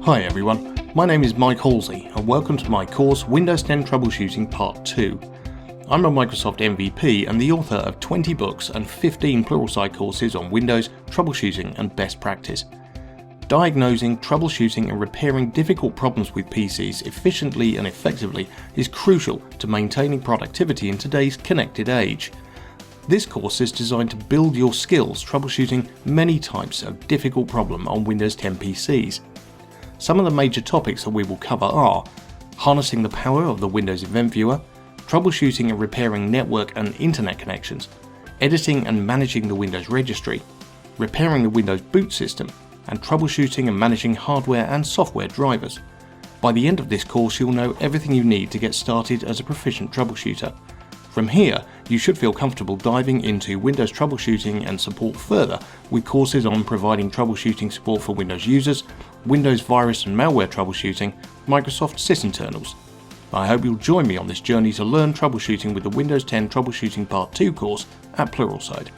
Hi everyone, my name is Mike Halsey and welcome to my course Windows 10 Troubleshooting Part 2. I'm a Microsoft MVP and the author of 20 books and 15 Pluralsight courses on Windows, troubleshooting and best practice. Diagnosing, troubleshooting and repairing difficult problems with PCs efficiently and effectively is crucial to maintaining productivity in today's connected age. This course is designed to build your skills troubleshooting many types of difficult problems on Windows 10 PCs. Some of the major topics that we will cover are harnessing the power of the Windows Event Viewer, troubleshooting and repairing network and internet connections, editing and managing the Windows Registry, repairing the Windows boot system, and troubleshooting and managing hardware and software drivers. By the end of this course, you'll know everything you need to get started as a proficient troubleshooter. From here, you should feel comfortable diving into Windows troubleshooting and support further with courses on providing troubleshooting support for Windows users, Windows virus and malware troubleshooting, Microsoft sysinternals. I hope you'll join me on this journey to learn troubleshooting with the Windows 10 Troubleshooting Part 2 course at Pluralsight.